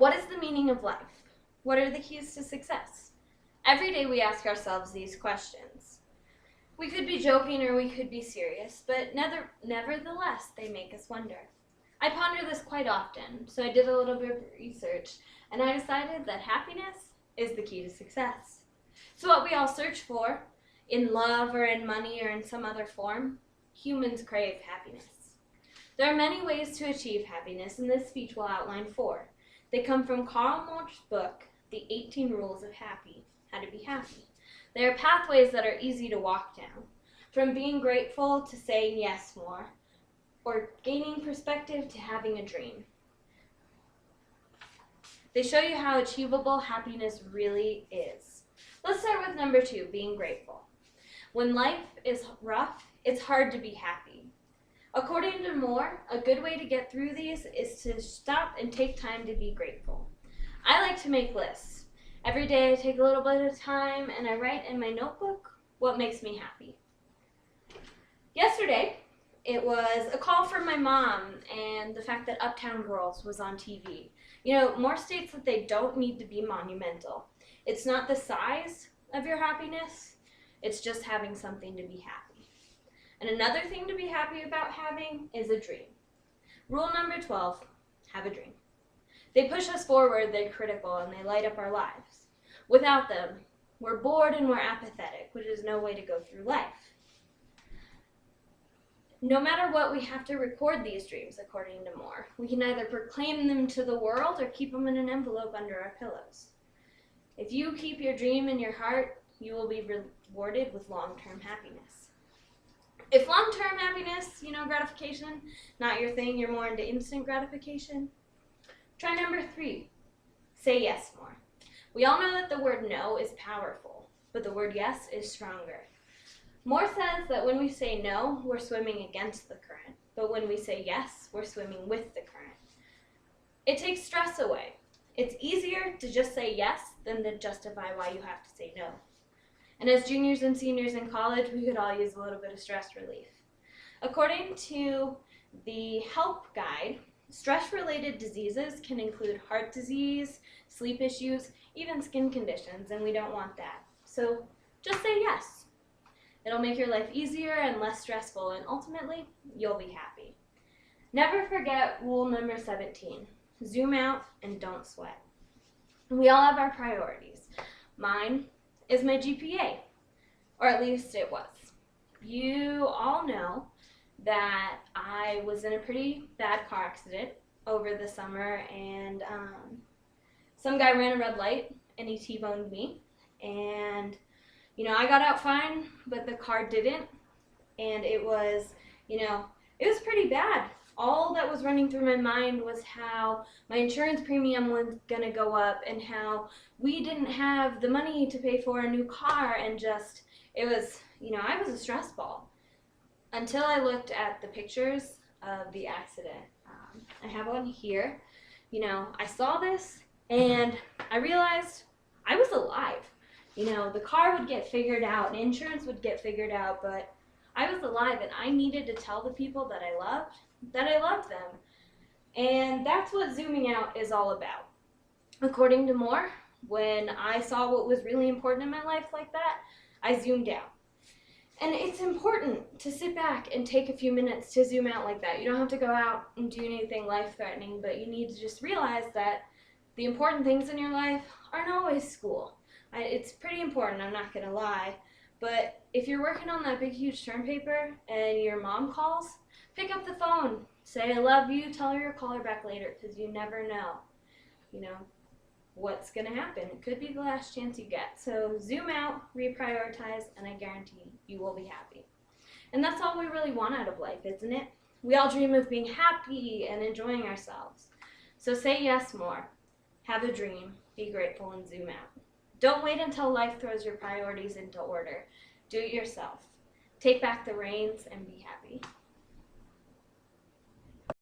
What is the meaning of life? What are the keys to success? Every day we ask ourselves these questions. We could be joking or we could be serious, but nevertheless, they make us wonder. I ponder this quite often, so I did a little bit of research, and I decided that happiness is the key to success. So what we all search for, in love or in money or in some other form, humans crave happiness. There are many ways to achieve happiness, and this speech will outline 4. They come from Karl Marx's book, The 18 Rules of How to Be Happy. They are pathways that are easy to walk down, from being grateful to saying yes more, or gaining perspective to having a dream. They show you how achievable happiness really is. Let's start with number 2, being grateful. When life is rough, it's hard to be happy. According to Moore, a good way to get through these is to stop and take time to be grateful. I like to make lists. Every day I take a little bit of time and I write in my notebook what makes me happy. Yesterday, it was a call from my mom and the fact that Uptown Girls was on TV. You know, Moore states that they don't need to be monumental. It's not the size of your happiness, it's just having something to be happy. And another thing to be happy about having is a dream. Rule number 12, have a dream. They push us forward, they're critical, and they light up our lives. Without them, we're bored and we're apathetic, which is no way to go through life. No matter what, we have to record these dreams, according to Moore. We can either proclaim them to the world or keep them in an envelope under our pillows. If you keep your dream in your heart, you will be rewarded with long-term happiness. If long-term happiness, gratification, not your thing, you're more into instant gratification, try number 3, say yes more. We all know that the word no is powerful, but the word yes is stronger. Moore says that when we say no, we're swimming against the current, but when we say yes, we're swimming with the current. It takes stress away. It's easier to just say yes than to justify why you have to say no. And as juniors and seniors in college, we could all use a little bit of stress relief. According to the HELP guide, stress-related diseases can include heart disease, sleep issues, even skin conditions, and we don't want that. So just say yes. It'll make your life easier and less stressful, and ultimately, you'll be happy. Never forget rule number 17, zoom out and don't sweat. We all have our priorities. Mine is my GPA, or at least it was. You all know that I was in a pretty bad car accident over the summer, and some guy ran a red light and he T-boned me, and I got out fine, but the car didn't, and it was pretty bad. All that was running through my mind was how my insurance premium was going to go up and how we didn't have the money to pay for a new car, and I was a stress ball until I looked at the pictures of the accident. I have one here. I saw this and I realized I was alive. The car would get figured out and insurance would get figured out, but I was alive and I needed to tell the people that I loved them. And that's what zooming out is all about. According to Moore, when I saw what was really important in my life like that, I zoomed out. And it's important to sit back and take a few minutes to zoom out like that. You don't have to go out and do anything life-threatening, but you need to just realize that the important things in your life aren't always school. It's pretty important, I'm not going to lie. But if you're working on that big, huge term paper and your mom calls, pick up the phone. Say, I love you, tell her you'll call her back later, because you never know, what's going to happen. It could be the last chance you get. So zoom out, reprioritize, and I guarantee you will be happy. And that's all we really want out of life, isn't it? We all dream of being happy and enjoying ourselves. So say yes more. Have a dream, be grateful, and zoom out. Don't wait until life throws your priorities into order. Do it yourself. Take back the reins and be happy.